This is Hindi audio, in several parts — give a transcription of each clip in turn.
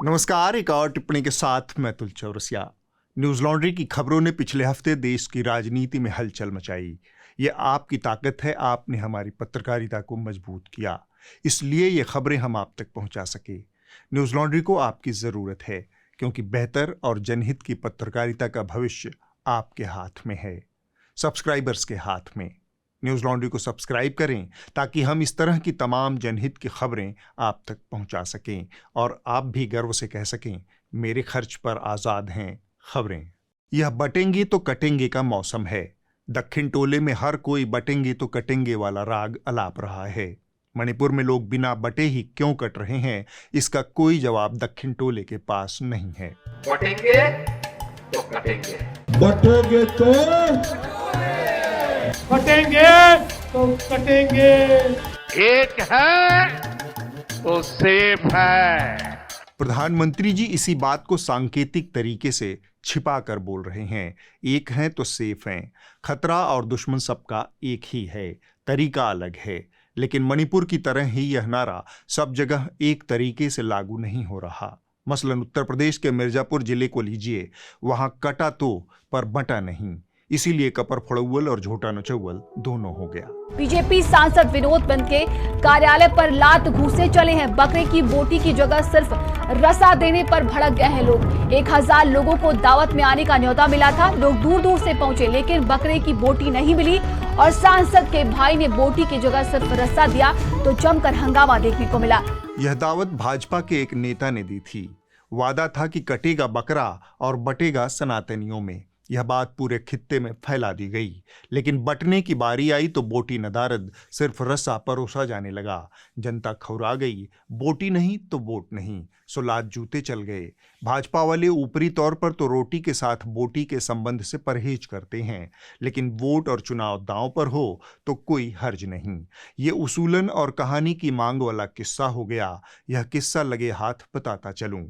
नमस्कार। एक और टिप्पणी के साथ मैं तुल चौरसिया। न्यूज लॉन्ड्री की खबरों ने पिछले हफ्ते देश की राजनीति में हलचल मचाई। ये आपकी ताकत है, आपने हमारी पत्रकारिता को मजबूत किया, इसलिए ये खबरें हम आप तक पहुंचा सके। न्यूज लॉन्ड्री को आपकी ज़रूरत है, क्योंकि बेहतर और जनहित की पत्रकारिता का भविष्य आपके हाथ में है, सब्सक्राइबर्स के हाथ में। न्यूज लॉन्ड्री को सब्सक्राइब करें ताकि हम इस तरह की तमाम जनहित की खबरें आप तक पहुंचा सकें और आप भी गर्व से कह सकें, मेरे खर्च पर आज़ाद हैं खबरें। यह बटेंगे तो कटेंगे का मौसम है। दक्षिण टोले में हर कोई बटेंगे तो कटेंगे वाला राग अलाप रहा है। मणिपुर में लोग बिना बटे ही क्यों कट रहे हैं, इसका कोई जवाब दक्षिण टोले के पास नहीं है। बटेंगे तो कटेंगे, बटेंगे तो कटेंगे। एक है तो सेफ है। प्रधानमंत्री जी इसी बात को सांकेतिक तरीके से छिपा कर बोल रहे हैं। एक हैं तो सेफ हैं। खतरा और दुश्मन सबका एक ही है, तरीका अलग है। लेकिन मणिपुर की तरह ही यह नारा सब जगह एक तरीके से लागू नहीं हो रहा। मसलन उत्तर प्रदेश के मिर्जापुर जिले को लीजिए, वहां कटा तो पर बटा नहीं, इसीलिए कपर फड़ौवल और झोटा नचौवल दोनों हो गया। बीजेपी सांसद विनोद बिंद के कार्यालय पर लात घूंसे चले हैं। बकरे की बोटी की जगह सिर्फ रसा देने पर भड़क गए हैं लोग। 1000 लोगों को दावत में आने का न्योता मिला था। लोग दूर दूर से पहुंचे, लेकिन बकरे की बोटी नहीं मिली और सांसद के भाई ने बोटी की जगह सिर्फ रसा दिया तो जमकर हंगामा देखने को मिला। यह दावत भाजपा के एक नेता ने दी थी। वादा था कि कटेगा बकरा और बटेगा सनातनियों में। यह बात पूरे खित्ते में फैला दी गई, लेकिन बटने की बारी आई तो बोटी नदारद, सिर्फ रसा परोसा जाने लगा। जनता खौरा गई, बोटी नहीं तो वोट नहीं, सो लात जूते चल गए। भाजपा वाले ऊपरी तौर पर तो रोटी के साथ बोटी के संबंध से परहेज करते हैं, लेकिन वोट और चुनाव दांव पर हो तो कोई हर्ज नहीं। ये उसूलन और कहानी की मांग वाला किस्सा हो गया। यह किस्सा लगे हाथ बताता चलूं।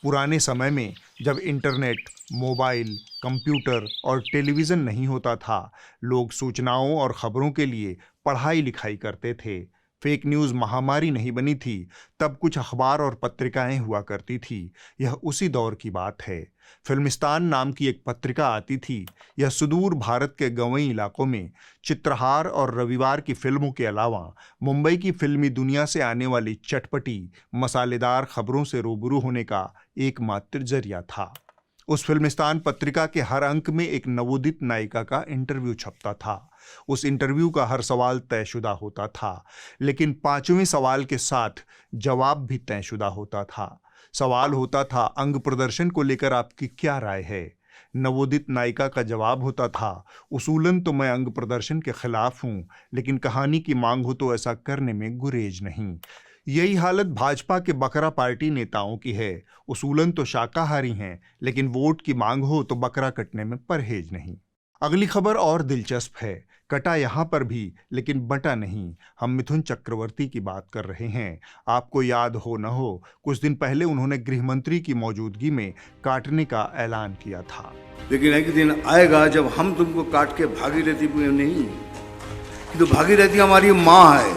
पुराने समय में जब इंटरनेट, मोबाइल, कंप्यूटर और टेलीविज़न नहीं होता था, लोग सूचनाओं और खबरों के लिए पढ़ाई लिखाई करते थे। फेक न्यूज़ महामारी नहीं बनी थी, तब कुछ अखबार और पत्रिकाएं हुआ करती थी। यह उसी दौर की बात है। फिल्मिस्तान नाम की एक पत्रिका आती थी। यह सुदूर भारत के गंवई इलाकों में चित्रहार और रविवार की फिल्मों के अलावा मुंबई की फिल्मी दुनिया से आने वाली चटपटी मसालेदार खबरों से रूबरू होने का एकमात्र जरिया था। उस फिल्मिस्तान पत्रिका के हर अंक में एक नवोदित नायिका का इंटरव्यू छपता था। उस इंटरव्यू का हर सवाल तयशुदा होता था, लेकिन 5वें सवाल के साथ जवाब भी तयशुदा होता था। सवाल होता था, अंग प्रदर्शन को लेकर आपकी क्या राय है? नवोदित नायिका का जवाब होता था, उसूलन तो मैं अंग प्रदर्शन के खिलाफ हूं, लेकिन कहानी की मांग हो तो ऐसा करने में गुरेज नहीं। यही हालत भाजपा के बकरा पार्टी नेताओं की है। उसूलन तो शाकाहारी हैं, लेकिन वोट की मांग हो तो बकरा कटने में परहेज नहीं। अगली खबर और दिलचस्प है। कटा यहाँ पर भी, लेकिन बटा नहीं। हम मिथुन चक्रवर्ती की बात कर रहे हैं। आपको याद हो न हो, कुछ दिन पहले उन्होंने गृह मंत्री की मौजूदगी में काटने का ऐलान किया था। लेकिन एक दिन आएगा जब हम तुमको काट के भागीरथी नहीं, तो भागीरथी हमारी माँ है,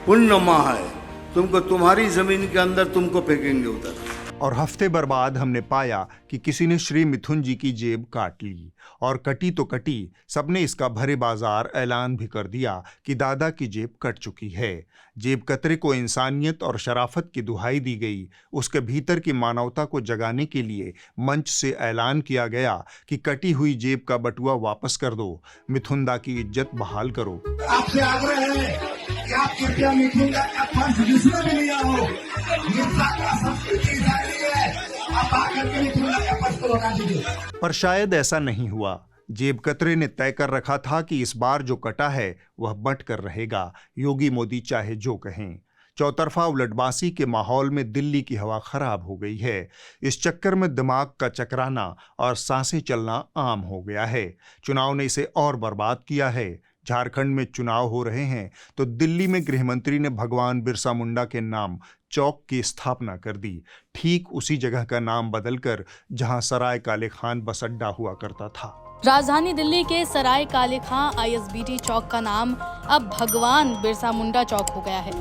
पुण्य माँ है। तुमको तुम्हारी जमीन के अंदर तुमको फेंकेंगे उधर। और हफ्ते भर बाद हमने पाया कि किसी ने श्री मिथुन जी की जेब काट ली, और कटी तो कटी। सबने इसका भरे बाजार ऐलान भी कर दिया कि दादा की जेब कट चुकी है। जेब कतरे को इंसानियत और शराफत की दुहाई दी गई। उसके भीतर की मानवता को जगाने के लिए मंच से ऐलान किया गया कि कटी हुई जेब का बटुआ वापस कर दो, मिथुन दा की इज्जत बहाल करो। आपसे आग्रह है कि आप कृपया मिथुन दा का फर्ज जिसमें भी लिया हो, मिर्जा का संस्कृति जारी है, आप आकर के मिथुन दा का फर्ज को लौटा दीजिए। पर शायद ऐसा नहीं हुआ। जेब कतरे ने तय कर रखा था कि इस बार जो कटा है वह बट कर रहेगा, योगी मोदी चाहे जो कहें। चौतरफा उलटबासी के माहौल में दिल्ली की हवा खराब हो गई है। इस चक्कर में दिमाग का चकराना और सांसें चलना आम हो गया है। चुनाव ने इसे और बर्बाद किया है। झारखंड में चुनाव हो रहे हैं तो दिल्ली में गृह मंत्री ने भगवान बिरसा मुंडा के नाम चौक की स्थापना कर दी, ठीक उसी जगह का नाम बदलकर जहां सराय काले खान बस अड्डा हुआ करता था। राजधानी दिल्ली के सराय काले खां ISBT चौक का नाम अब भगवान बिरसा मुंडा चौक हो गया है।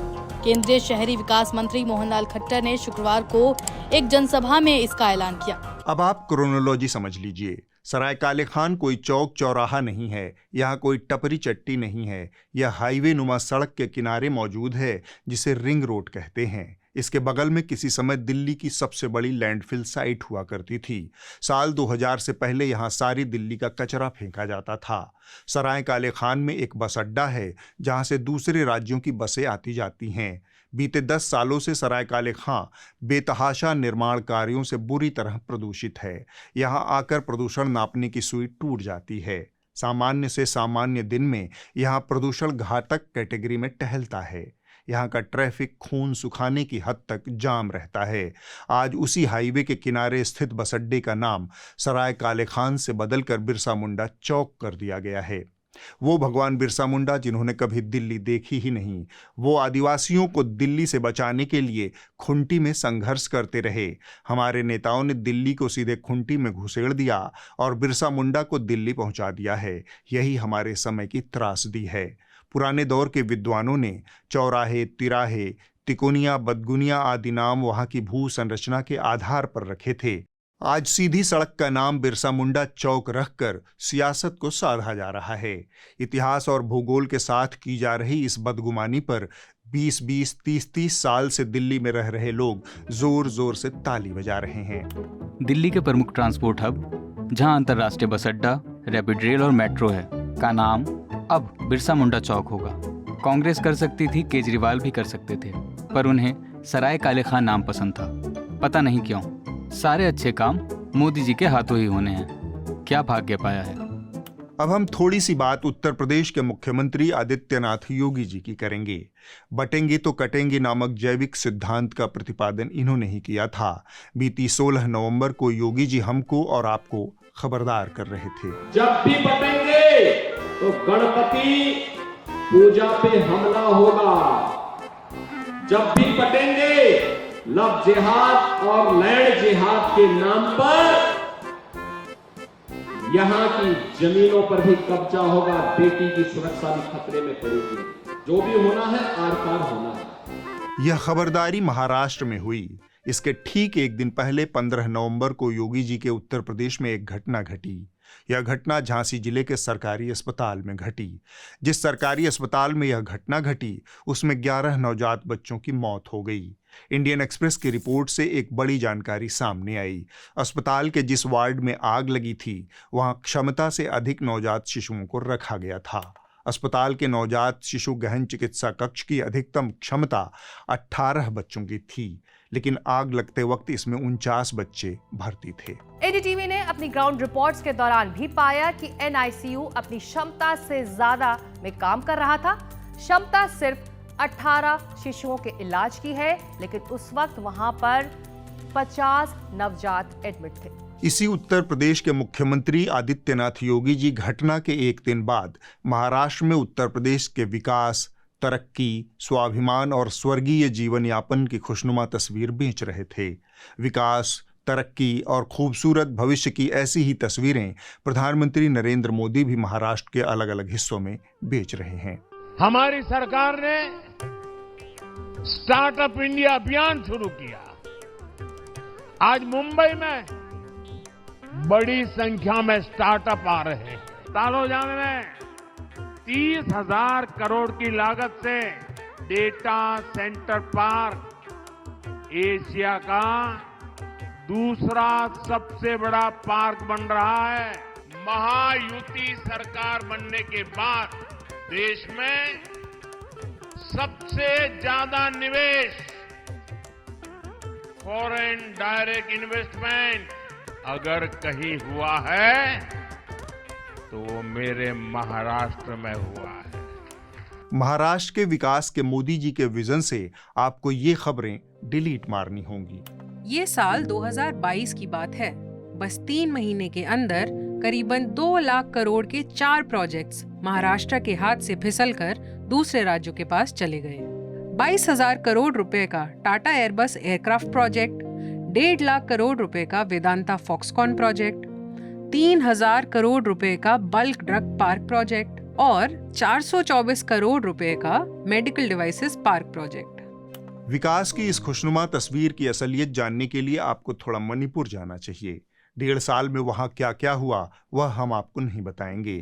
केंद्रीय शहरी विकास मंत्री मोहनलाल खट्टर ने शुक्रवार को एक जनसभा में इसका ऐलान किया। अब आप क्रोनोलॉजी समझ लीजिए। सराय काले खान कोई चौक चौराहा नहीं है, यहाँ कोई टपरी चट्टी नहीं है। यह हाईवे नुमा सड़क के किनारे मौजूद है जिसे रिंग रोड कहते हैं। इसके बगल में किसी समय दिल्ली की सबसे बड़ी लैंडफिल साइट हुआ करती थी। साल 2000 से पहले यहाँ सारी दिल्ली का कचरा फेंका जाता था। सराय काले खान में एक बस अड्डा है जहाँ से दूसरे राज्यों की बसें आती जाती हैं। बीते 10 सालों से सराय काले खां बेतहाशा निर्माण कार्यों से बुरी तरह प्रदूषित है। यहाँ आकर प्रदूषण नापने की सुई टूट जाती है। सामान्य से सामान्य दिन में यहाँ प्रदूषण घातक कैटेगरी में टहलता है। यहाँ का ट्रैफिक खून सुखाने की हद तक जाम रहता है। आज उसी हाईवे के किनारे स्थित बस अड्डे का नाम सराय काले खान से बदलकर बिरसा मुंडा चौक कर दिया गया है। वो भगवान बिरसा मुंडा जिन्होंने कभी दिल्ली देखी ही नहीं, वो आदिवासियों को दिल्ली से बचाने के लिए खुंटी में संघर्ष करते रहे। हमारे नेताओं ने दिल्ली को सीधे खुंटी में घुसेड़ दिया और बिरसा मुंडा को दिल्ली पहुंचा दिया है। यही हमारे समय की त्रासदी है। पुराने दौर के विद्वानों ने चौराहे, तिराहे, तिकोनिया, बदगुनिया आदि नाम वहां की भू संरचना के आधार पर रखे थे। आज सीधी सड़क का नाम बिरसा मुंडा चौक रखकर सियासत को साधा जा रहा है। इतिहास और भूगोल के साथ की जा रही इस बदगुमानी पर 20-20, 30-30 साल से दिल्ली में रह रहे लोग जोर जोर से ताली बजा रहे हैं। दिल्ली के प्रमुख ट्रांसपोर्ट हब, जहां अंतर्राष्ट्रीय बस अड्डा, रैपिड रेल और मेट्रो है, का नाम अब बिरसा मुंडा चौक होगा। कांग्रेस कर सकती थी, केजरीवाल भी कर सकते थे, पर उन्हें सराय काले खान नाम पसंद था। पता नहीं क्यों। सारे अच्छे काम मोदी जी के हाथों ही होने हैं। क्या भाग्य पाया है। अब हम थोड़ी सी बात उत्तर प्रदेश के मुख्यमंत्री आदित्यनाथ योगी जी की करेंगे। बटेंगे तो कटेंगे नामक जैविक सिद्धांत का प्रतिपादन इन्होंने ही किया था। बीती 16 नवंबर को योगी जी हमको और आपको खबरदार कर रहे थे। जब भी बटेंगे तो गणपति पूजा पे हमला होगा। जब भी बटेंगे लव जिहाद और लैंड जिहाद के नाम पर यहां की जमीनों पर भी कब्जा होगा। बेटी की सुरक्षा भी खतरे में पड़ेगी। जो भी होना है आर पार होना है। यह खबरदारी महाराष्ट्र में हुई। इसके ठीक एक दिन पहले 15 नवंबर को योगी जी के उत्तर प्रदेश में एक घटना घटी। यह घटना झांसी जिले के सरकारी अस्पताल में घटी। जिस सरकारी अस्पताल में यह घटना घटी उसमें 11 नवजात बच्चों की मौत हो गई। इंडियन एक्सप्रेस की रिपोर्ट से एक बड़ी जानकारी सामने आई। अस्पताल के जिस वार्ड में आग लगी थी वहां क्षमता से अधिक नवजात शिशुओं को रखा गया था। अस्पताल के नवजात शिशु गहन चिकित्सा कक्ष की अधिकतम क्षमता 18 बच्चों की थी, लेकिन आग लगते वक्त इसमें 49 बच्चे भर्ती थे। एनडीटीवी ने अपनी ग्राउंड रिपोर्ट्स के दौरान भी पाया कि एनआईसीयू अपनी क्षमता से ज्यादा में काम कर रहा था। क्षमता सिर्फ 18 शिशुओं के इलाज की है, लेकिन उस वक्त वहां पर 50 नवजात एडमिट थे। इसी उत्तर प्रदेश के मुख्यमंत्री आदित्यनाथ योगी जी घटना के एक दिन बाद महाराष्ट्र में उत्तर प्रदेश के विकास, तरक्की, स्वाभिमान और स्वर्गीय जीवन यापन की खुशनुमा तस्वीर बेच रहे थे। विकास, तरक्की और खूबसूरत भविष्य की ऐसी ही तस्वीरें प्रधानमंत्री नरेंद्र मोदी भी महाराष्ट्र के अलग अलग हिस्सों में बेच रहे हैं। हमारी सरकार ने स्टार्टअप इंडिया अभियान शुरू किया। आज मुंबई में बड़ी संख्या में स्टार्टअप आ रहे हैं। तालोजान में 30,000 करोड़ की लागत से डेटा सेंटर पार्क एशिया का दूसरा सबसे बड़ा पार्क बन रहा है। महायुति सरकार बनने के बाद देश में सबसे ज्यादा निवेश, फॉरेन डायरेक्ट इन्वेस्टमेंट अगर कहीं हुआ है तो वो मेरे महाराष्ट्र में हुआ है। महाराष्ट्र के विकास के मोदी जी के विजन से आपको ये खबरें डिलीट मारनी होंगी। ये साल 2022 की बात है। बस 3 महीने के अंदर करीबन 2 लाख करोड़ के 4 प्रोजेक्ट्स महाराष्ट्र के हाथ से फिसलकर दूसरे राज्यों के पास चले गए। 22,000 करोड़ रुपए का Tata Airbus aircraft project, 1.5 lakh crore रुपए का वेदांता फॉक्सकॉन प्रोजेक्ट, 3,000 करोड़ रुपए का बल्क ड्रग पार्क प्रोजेक्ट और 424 करोड़ रुपए का मेडिकल डिवाइसेस पार्क प्रोजेक्ट। विकास की इस खुशनुमा तस्वीर की असलियत जानने के लिए आपको थोड़ा मणिपुर जाना चाहिए। 1.5 साल में वहां क्या क्या हुआ वह हम आपको नहीं बताएंगे।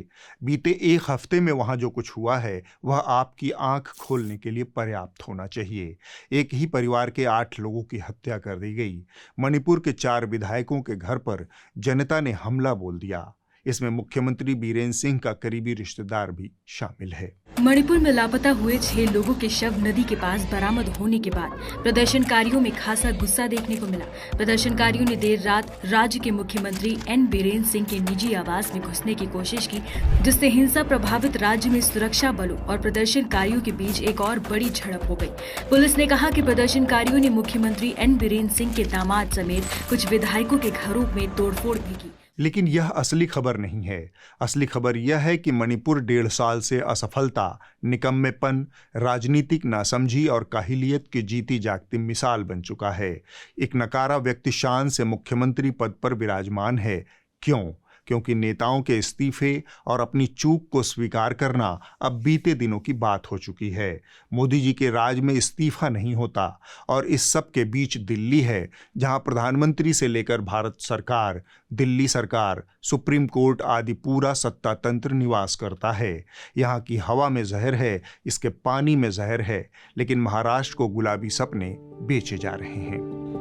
बीते एक हफ्ते में वहां जो कुछ हुआ है वह आपकी आंख खोलने के लिए पर्याप्त होना चाहिए। एक ही परिवार के 8 लोगों की हत्या कर दी गई। मणिपुर के 4 विधायकों के घर पर जनता ने हमला बोल दिया। इसमें मुख्यमंत्री बीरेन सिंह का करीबी रिश्तेदार भी शामिल है। मणिपुर में लापता हुए 6 लोगों के शव नदी के पास बरामद होने के बाद प्रदर्शनकारियों में खासा गुस्सा देखने को मिला। प्रदर्शनकारियों ने देर रात राज्य के मुख्यमंत्री एन बीरेन सिंह के निजी आवास में घुसने की कोशिश की, जिससे हिंसा प्रभावित राज्य में सुरक्षा बलों और प्रदर्शनकारियों के बीच एक और बड़ी झड़प हो गई। पुलिस ने कहा कि प्रदर्शनकारियों ने मुख्यमंत्री एन बीरेन सिंह के दामाद समेत कुछ विधायकों के घरों में तोड़फोड़ भी की। लेकिन यह असली खबर नहीं है। असली खबर यह है कि मणिपुर 1.5 साल से असफलता, निकम्मेपन, राजनीतिक नासमझी और काहिलियत की जीती जागती मिसाल बन चुका है। एक नकारा व्यक्ति शान से मुख्यमंत्री पद पर विराजमान है। क्यों? क्योंकि नेताओं के इस्तीफे और अपनी चूक को स्वीकार करना अब बीते दिनों की बात हो चुकी है। मोदी जी के राज में इस्तीफा नहीं होता और इस सब के बीच दिल्ली है, जहां प्रधानमंत्री से लेकर भारत सरकार, दिल्ली सरकार, सुप्रीम कोर्ट आदि पूरा सत्ता तंत्र निवास करता है। यहाँ की हवा में जहर है, इसके पानी में जहर है, लेकिन महाराष्ट्र को गुलाबी सपने बेचे जा रहे हैं।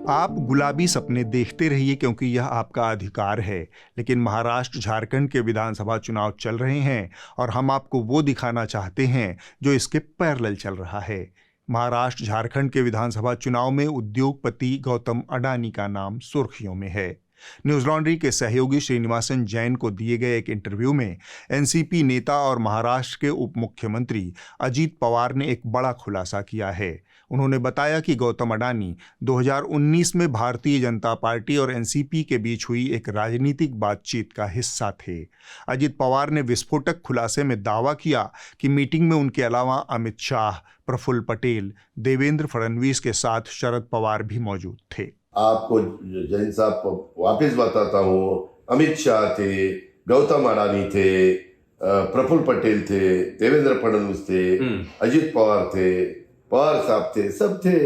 आप गुलाबी सपने देखते रहिए क्योंकि यह आपका अधिकार है, लेकिन महाराष्ट्र झारखंड के विधानसभा चुनाव चल रहे हैं और हम आपको वो दिखाना चाहते हैं जो इसके पैरेलल चल रहा है। महाराष्ट्र झारखंड के विधानसभा चुनाव में उद्योगपति गौतम अडानी का नाम सुर्खियों में है। न्यूज लॉन्ड्री के सहयोगी श्रीनिवासन जैन को दिए गए एक इंटरव्यू में एनसीपी नेता और महाराष्ट्र के उप मुख्यमंत्री अजीत पवार ने एक बड़ा खुलासा किया है। उन्होंने बताया कि गौतम अडानी 2019 में भारतीय जनता पार्टी और एनसीपी के बीच हुई एक राजनीतिक बातचीत का हिस्सा थे। अजीत पवार ने विस्फोटक खुलासे में दावा किया कि मीटिंग में उनके अलावा अमित शाह, प्रफुल्ल पटेल, देवेंद्र फडणवीस के साथ शरद पवार भी मौजूद थे। आपको जैन साहब वापस बताता हूँ, अमित शाह थे, गौतम अडानी थे, प्रफुल्ल पटेल थे, देवेंद्र फडणवीस थे, अजीत पवार थे, पवार साहब थे, सब थे।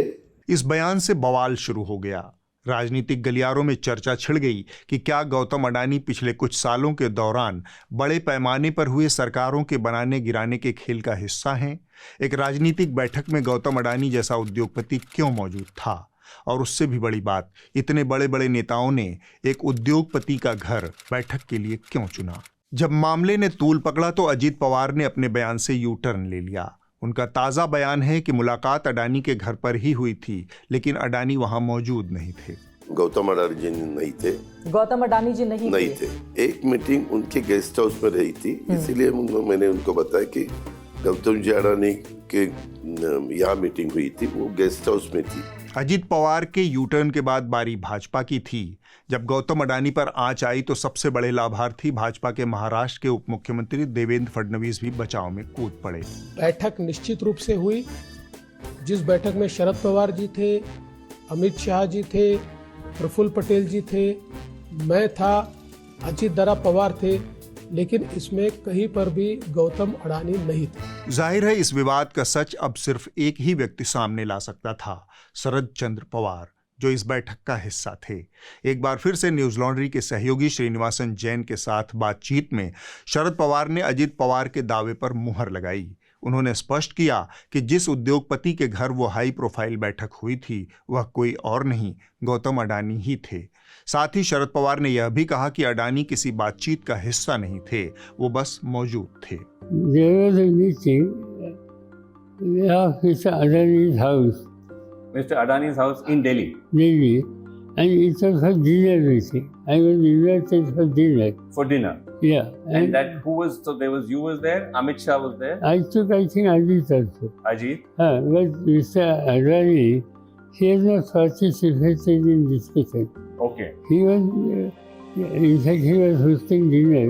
इस बयान से बवाल शुरू हो गया। राजनीतिक गलियारों में चर्चा छिड़ गई कि क्या गौतम अडानी पिछले कुछ सालों के दौरान बड़े पैमाने पर हुए सरकारों के बनाने गिराने के खेल का हिस्सा हैं। एक राजनीतिक बैठक में गौतम अडानी जैसा उद्योगपति क्यों मौजूद था? और उससे भी बड़ी बात, इतने बड़े बड़े नेताओं ने एक उद्योगपति का घर बैठक के लिए क्यों चुना? जब मामले ने तूल पकड़ा तो अजीत पवार ने अपने बयान से यू टर्न ले लिया। उनका ताज़ा बयान है कि मुलाकात अडानी के घर पर ही हुई थी, लेकिन अडानी वहां मौजूद नहीं थे। गौतम अडानी जी नहीं थे। गौतम अडानी जी नहीं थे। एक मीटिंग उनके गेस्ट हाउस में रही थी, इसीलिए मैंने उनको बताया कि गौतम जी अडानी के यहाँ मीटिंग हुई थी, वो गेस्ट हाउस में थी। अजीत पवार के यू टर्न के बाद बारी भाजपा की थी। जब गौतम अडानी पर आंच आई तो सबसे बड़े लाभार्थी भाजपा के महाराष्ट्र के उप मुख्यमंत्री देवेंद्र फडणवीस भी बचाव में कूद पड़े। बैठक निश्चित रूप से हुई, जिस बैठक में शरद पवार जी थे, अमित शाह जी थे, प्रफुल्ल पटेल जी थे, मैं था, अजीत दरा पवार थे, लेकिन इसमें कहीं पर भी गौतम अडानी नहीं थे। जाहिर है इस विवाद का सच अब सिर्फ एक ही व्यक्ति सामने ला सकता था, शरद चंद्र पवार, जो इस बैठक का हिस्सा थे। एक बार फिर से न्यूज लॉन्ड्री के सहयोगी श्रीनिवासन जैन के साथ बातचीत में शरद पवार ने अजीत पवार के दावे पर मुहर लगाई। उन्होंने स्पष्ट किया कि जिस उद्योगपति के घर वो हाई प्रोफाइल बैठक हुई थी वह कोई और नहीं, गौतम अडानी ही थे। साथ ही शरद पवार ने यह भी कहा कि अडानी किसी बातचीत का हिस्सा नहीं थे, वो बस मौजूद थे। Mr. Adani's house in Delhi. Delhi, and it was for dinner meeting. I was invited for dinner. For dinner. Yeah. And that who was? So there was you was there. Amit Shah was there. I think Ajit also. Ajit. But Mr. Adani, he has not participated in discussion. Okay. He was, in fact, he was hosting dinner.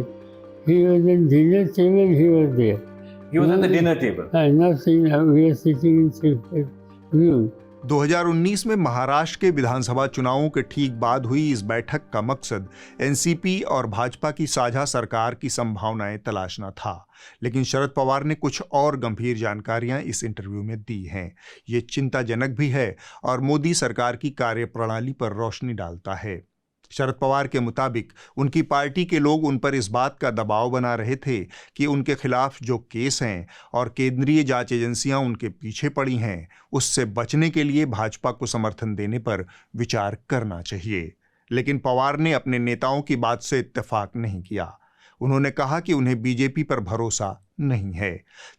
He was on dinner table. He was there. He was at the dinner table. Not saying we are sitting in separate room. 2019 में महाराष्ट्र के विधानसभा चुनावों के ठीक बाद हुई इस बैठक का मकसद एनसीपी और भाजपा की साझा सरकार की संभावनाएं तलाशना था, लेकिन शरद पवार ने कुछ और गंभीर जानकारियां इस इंटरव्यू में दी हैं। ये चिंताजनक भी है और मोदी सरकार की कार्यप्रणाली पर रोशनी डालता है। शरद पवार के मुताबिक उनकी पार्टी के लोग उन पर इस बात का दबाव बना रहे थे कि उनके खिलाफ जो केस हैं और केंद्रीय जांच एजेंसियां उनके पीछे पड़ी हैं, उससे बचने के लिए भाजपा को समर्थन देने पर विचार करना चाहिए। लेकिन पवार ने अपने नेताओं की बात से इत्तेफाक नहीं किया। उन्होंने कहा कि उन्हें बीजेपी पर भरोसा नहीं है।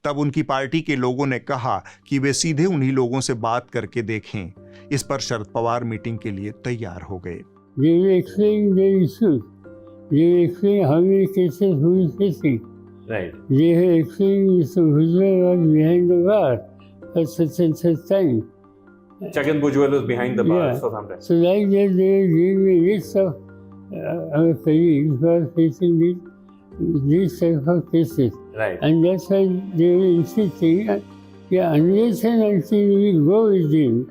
तब उनकी पार्टी के लोगों ने कहा कि वे सीधे उन्हीं लोगों से बात करके देखें। इस पर शरद पवार मीटिंग के लिए तैयार हो गए। They will explain their issues. They will explain how many cases who is facing. Right. They will explain if the Bhujbal was behind the bar at such and such time. Chhagan Bhujbal was behind the bar Yeah. for some time. So like that they will give me a list of our colleagues who are facing these type of cases. Right. And that's why they will insisting, unless and until we go with him,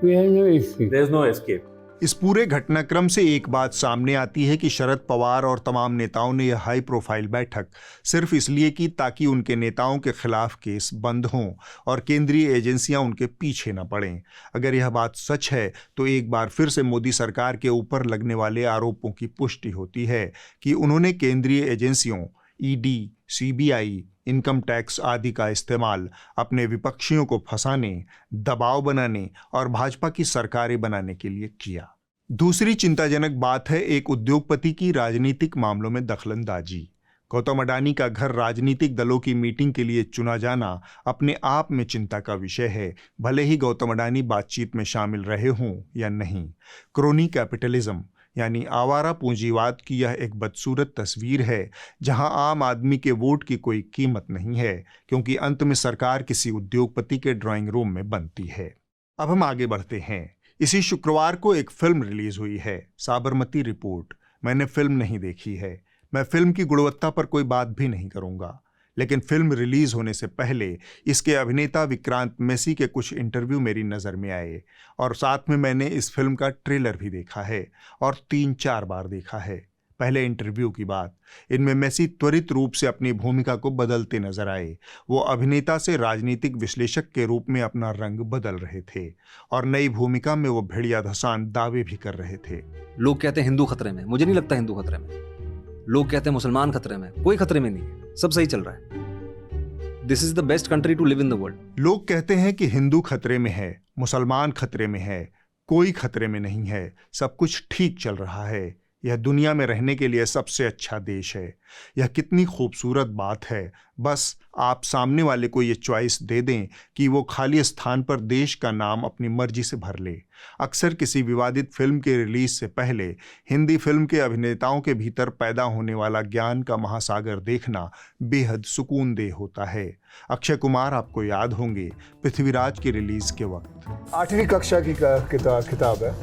we have no escape. There is no escape. इस पूरे घटनाक्रम से एक बात सामने आती है कि शरद पवार और तमाम नेताओं ने यह हाई प्रोफाइल बैठक सिर्फ इसलिए की ताकि उनके नेताओं के खिलाफ केस बंद हों और केंद्रीय एजेंसियां उनके पीछे न पड़ें। अगर यह बात सच है तो एक बार फिर से मोदी सरकार के ऊपर लगने वाले आरोपों की पुष्टि होती है कि उन्होंने केंद्रीय एजेंसियों ईडी, सीबीआई, इनकम टैक्स आदि का इस्तेमाल अपने विपक्षियों को फंसाने, दबाव बनाने और भाजपा की सरकारें बनाने के लिए किया। दूसरी चिंताजनक बात है एक उद्योगपति की राजनीतिक मामलों में दखलंदाजी। गौतम अडानी का घर राजनीतिक दलों की मीटिंग के लिए चुना जाना अपने आप में चिंता का विषय है, भले ही गौतम अडानी बातचीत में शामिल रहे हों या नहीं। क्रोनी कैपिटलिज्म यानी आवारा पूंजीवाद की यह एक बदसूरत तस्वीर है जहां आम आदमी के वोट की कोई कीमत नहीं है, क्योंकि अंत में सरकार किसी उद्योगपति के ड्राइंग रूम में बनती है। अब हम आगे बढ़ते हैं। इसी शुक्रवार को एक फिल्म रिलीज हुई है, साबरमती रिपोर्ट। मैंने फिल्म नहीं देखी है, मैं फिल्म की गुणवत्ता पर कोई बात भी नहीं करूंगा, लेकिन फिल्म रिलीज होने से पहले इसके अभिनेता विक्रांत मैसी के कुछ इंटरव्यू मेरी नज़र में आए और साथ में मैंने इस फिल्म का ट्रेलर भी देखा है और 3-4 बार देखा है। पहले इंटरव्यू की बात, इनमें मैसी त्वरित रूप से अपनी भूमिका को बदलते नजर आए। वो अभिनेता से राजनीतिक विश्लेषक के रूप में अपना रंग बदल रहे थे और नई भूमिका में वो भेड़िया धसान दावे भी कर रहे थे। लोग कहते हैं हिंदू खतरे में, मुझे नहीं लगता हिंदू खतरे में। लोग कहते हैं मुसलमान खतरे में, कोई खतरे में नहीं है, सब सही चल रहा है। This is the best country to live in the world. लोग कहते हैं कि हिंदू खतरे में है, मुसलमान खतरे में है, कोई खतरे में नहीं है, सब कुछ ठीक चल रहा है। यह दुनिया में रहने के लिए सबसे अच्छा देश है। यह कितनी खूबसूरत बात है। बस आप सामने वाले को ये चॉइस दे दें कि वो खाली स्थान पर देश का नाम अपनी मर्जी से भर ले। अक्सर किसी विवादित फिल्म के रिलीज से पहले हिंदी फिल्म के अभिनेताओं के भीतर पैदा होने वाला ज्ञान का महासागर देखना बेहद सुकूनदेह होता है। अक्षय कुमार आपको याद होंगे पृथ्वीराज की रिलीज के वक्त। 8वीं कक्षा की किताब है,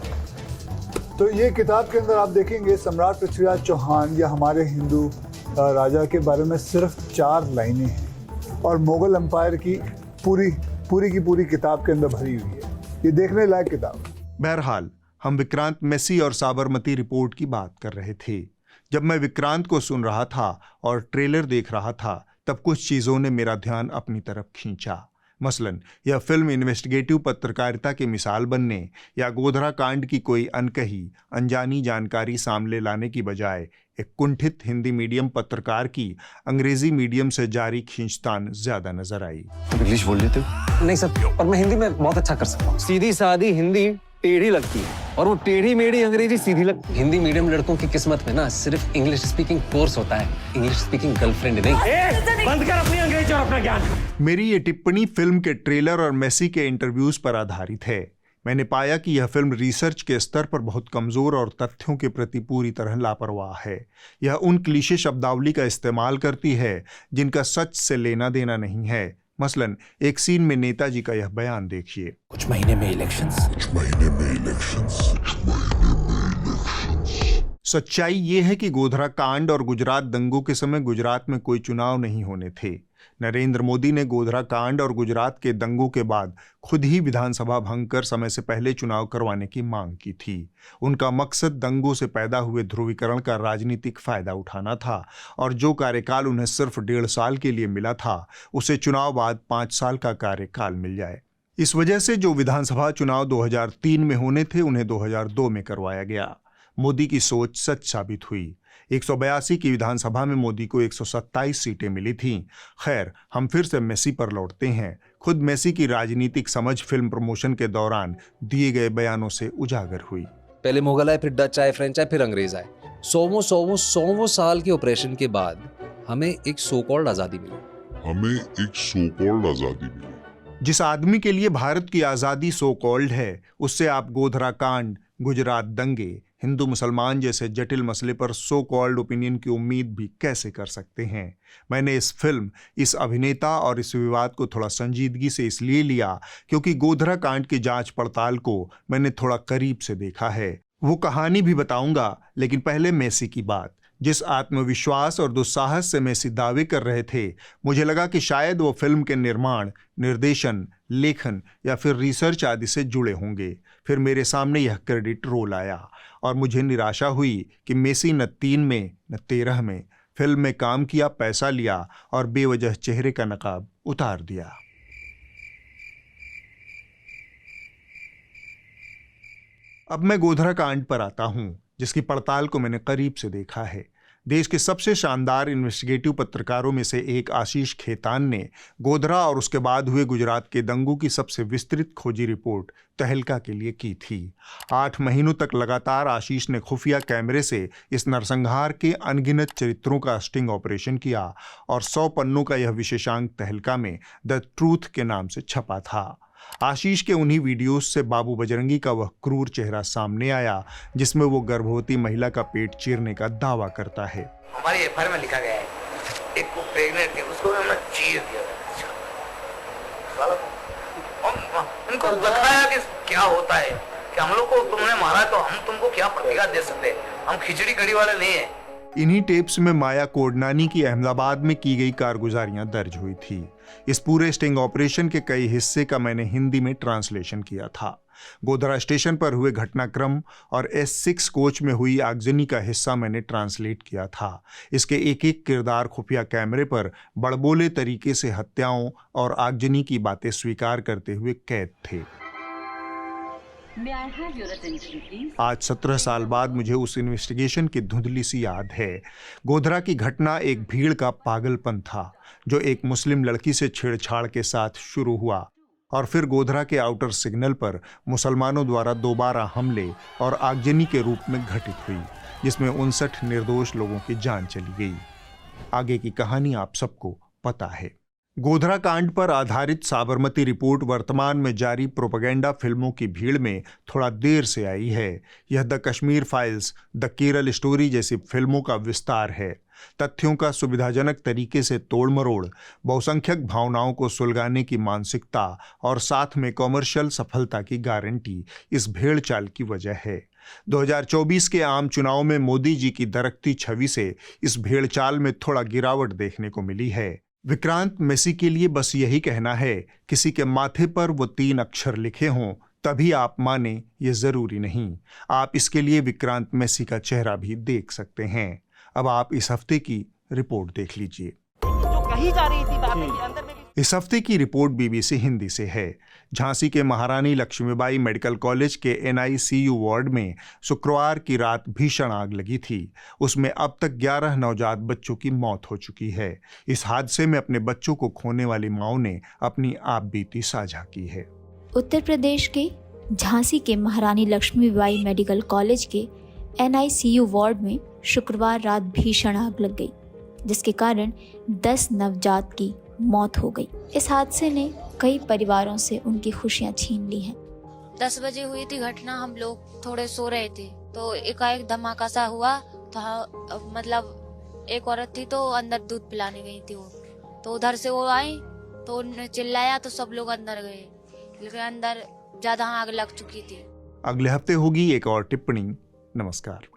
तो ये किताब के अंदर आप देखेंगे सम्राट पृथ्वीराज चौहान या हमारे हिंदू राजा के बारे में सिर्फ 4 लाइनें हैं और मुगल एम्पायर की पूरी किताब के अंदर भरी हुई है। ये देखने लायक किताब। बहरहाल हम विक्रांत मैसी और साबरमती रिपोर्ट की बात कर रहे थे। जब मैं विक्रांत को सुन रहा था और ट्रेलर देख रहा था तब कुछ चीज़ों ने मेरा ध्यान अपनी तरफ खींचा। मसलन यह फिल्म इन्वेस्टिगेटिव पत्रकारिता की मिसाल बनने या गोधरा कांड की कोई अनकही अनजानी जानकारी सामने लाने की बजाय एक कुंठित हिंदी मीडियम पत्रकार की अंग्रेजी मीडियम से जारी खींचतान ज्यादा नजर आई। इंग्लिश बोल लेते हो? नहीं सर, पर मैं हिंदी में बहुत अच्छा कर सकता हूँ। सीधी सादी हिंदी टेढ़ी लगती है और वो टेढ़ी मेढ़ी अंग्रेजी सीधी लगती है। हिंदी मीडियम लड़कों की किस्मत में ना सिर्फ इंग्लिश स्पीकिंग कोर्स होता है, इंग्लिश स्पीकिंग गर्लफ्रेंड नहीं। बंद कर अपनी अंग्रेजी और अपना ज्ञान। मेरी ये टिप्पणी फिल्म के ट्रेलर और मैसी के इंटरव्यूज पर आधारित है। मैंने पाया कि यह फिल्म रिसर्च के स्तर पर बहुत कमजोर और तथ्यों के प्रति पूरी तरह लापरवाह है। यह उन क्लीशे शब्दावली का इस्तेमाल करती है जिनका सच से लेना देना नहीं है। मसलन एक सीन में नेताजी का यह बयान देखिए। कुछ महीने में इलेक्शंस। सच्चाई ये है कि गोधरा कांड और गुजरात दंगों के समय गुजरात में कोई चुनाव नहीं होने थे। नरेंद्र मोदी ने गोधरा कांड और गुजरात के दंगों के बाद खुद ही विधानसभा भंग कर समय से पहले चुनाव करवाने की मांग की थी। उनका मकसद दंगों से पैदा हुए ध्रुवीकरण का राजनीतिक फायदा उठाना था और जो कार्यकाल उन्हें सिर्फ 1.5 साल के लिए मिला था उसे चुनाव बाद 5 साल का कार्यकाल मिल जाए। इस वजह से जो विधानसभा चुनाव 2003 में होने थे उन्हें 2002 में करवाया गया। मोदी की सोच सच साबित हुई। 182 की विधानसभा में मोदी को 127 सीटें मिली थीं। खैर, हम फिर से मेसी पर लौटते हैं। खुद मेसी की राजनीतिक समझ फिल्म प्रमोशन के दौरान दिए गए बयानों से उजागर हुई। पहले मुगल आए, फिर डच आए, फ्रेंच आए, फिर अंग्रेज आए। 100 साल के ऑपरेशन के बाद हमें एक सो कॉल्ड आजादी मिली। जिस आदमी के लिए भारत की आजादी सो कॉल्ड है, उससे आप गोधरा कांड, गुजरात दंगे, हिंदू मुसलमान जैसे जटिल मसले पर सो कॉल्ड ओपिनियन की उम्मीद भी कैसे कर सकते हैं। मैंने इस फिल्म, इस अभिनेता और इस विवाद को थोड़ा संजीदगी से इसलिए लिया क्योंकि गोधरा कांड की जांच पड़ताल को मैंने थोड़ा करीब से देखा है। वो कहानी भी बताऊंगा, लेकिन पहले मेसी की बात। जिस आत्मविश्वास और दुस्साहस से मेसी दावे कर रहे थे, मुझे लगा कि शायद वो फिल्म के निर्माण, निर्देशन, लेखन या फिर रिसर्च आदि से जुड़े होंगे। फिर मेरे सामने यह क्रेडिट रोल आया और मुझे निराशा हुई कि मेसी न 3 में न 13 में फिल्म में काम किया, पैसा लिया और बेवजह चेहरे का नकाब उतार दिया। अब मैं गोधरा कांड पर आता हूं, जिसकी पड़ताल को मैंने करीब से देखा है। देश के सबसे शानदार इन्वेस्टिगेटिव पत्रकारों में से एक आशीष खेतान ने गोधरा और उसके बाद हुए गुजरात के दंगों की सबसे विस्तृत खोजी रिपोर्ट तहलका के लिए की थी। 8 महीनों तक लगातार आशीष ने खुफिया कैमरे से इस नरसंहार के अनगिनत चरित्रों का स्टिंग ऑपरेशन किया और 100 पन्नों का यह विशेषांक तहलका में द ट्रूथ के नाम से छपा था। आशीष के उन्हीं वीडियोस से बाबू बजरंगी का वह क्रूर चेहरा सामने आया जिसमें वो गर्भवती महिला का पेट चीरने का दावा करता है। हमारी एफआईआर में लिखा गया है, एक को प्रेग्नेंट थी, उसको हमने चीर दिया। उनको बताया कि क्या होता है कि हम लोग को तुमने मारा तो हम तुमको क्या प्रतिकार दे सकते हैं, हम खिचड़ी कड़ी वाले नहीं है। इन्हीं टेप्स में माया कोडनानी की अहमदाबाद में की गई कारगुजारियां दर्ज हुई थी। इस पूरे स्टिंग ऑपरेशन के कई हिस्से का मैंने हिंदी में ट्रांसलेशन किया था। गोधरा स्टेशन पर हुए घटनाक्रम और S6 कोच में हुई आगजनी का हिस्सा मैंने ट्रांसलेट किया था। इसके एक एक किरदार खुफिया कैमरे पर बड़बोले तरीके से हत्याओं और आगजनी की बातें स्वीकार करते हुए कैद थे। आज 17 साल बाद मुझे उस इन्वेस्टिगेशन की धुंधली सी याद है। गोधरा की घटना एक भीड़ का पागलपन था जो एक मुस्लिम लड़की से छेड़छाड़ के साथ शुरू हुआ और फिर गोधरा के आउटर सिग्नल पर मुसलमानों द्वारा दोबारा हमले और आगजनी के रूप में घटित हुई, जिसमें 59 निर्दोष लोगों की जान चली गई। आगे की कहानी आप सबको पता है। गोधरा कांड पर आधारित साबरमती रिपोर्ट वर्तमान में जारी प्रोपेगेंडा फिल्मों की भीड़ में थोड़ा देर से आई है। यह the Kashmir files, the Kerala story जैसी फिल्मों का विस्तार है। तथ्यों का सुविधाजनक तरीके से तोड़ मरोड़, बहुसंख्यक भावनाओं को सुलगाने की मानसिकता और साथ में कॉमर्शियल सफलता की गारंटी इस भेड़ चाल की वजह है। 2024 के आम चुनाव में मोदी जी की दरकती छवि से इस भेड़ चाल में थोड़ा गिरावट देखने को मिली है। विक्रांत मेसी के लिए बस यही कहना है, किसी के माथे पर वो 3 अक्षर लिखे हों तभी आप माने, ये जरूरी नहीं। आप इसके लिए विक्रांत मेसी का चेहरा भी देख सकते हैं। अब आप इस हफ्ते की रिपोर्ट देख लीजिए। जो कही जा रही थी बातें के अंदर में इस हफ्ते की रिपोर्ट BBC हिंदी से है। झांसी के महारानी लक्ष्मीबाई मेडिकल कॉलेज के NICU वार्ड में शुक्रवार की रात भीषण आग लगी थी। उसमें अब तक 11 नवजात बच्चों की मौत हो चुकी है। इस हादसे में अपने बच्चों को खोने वाली माओं ने अपनी आपबीती साझा की है। उत्तर प्रदेश के झांसी के महारानी लक्ष्मीबाई मेडिकल कॉलेज के NICU वार्ड में शुक्रवार रात भीषण आग लग गई, जिसके कारण 10 नवजात की मौत हो गई। इस हादसे ने कई परिवारों से उनकी खुशियां छीन ली हैं। 10 बजे हुई थी घटना, हम लोग थोड़े सो रहे थे तो एकाएक धमाका सा हुआ। तो मतलब एक औरत थी तो अंदर दूध पिलाने गई थी वो, तो उधर से वो आई तो उन्होंने चिल्लाया तो सब लोग अंदर गए, लेकिन अंदर ज्यादा आग लग चुकी थी। अगले हफ्ते होगी एक और टिप्पणी। नमस्कार।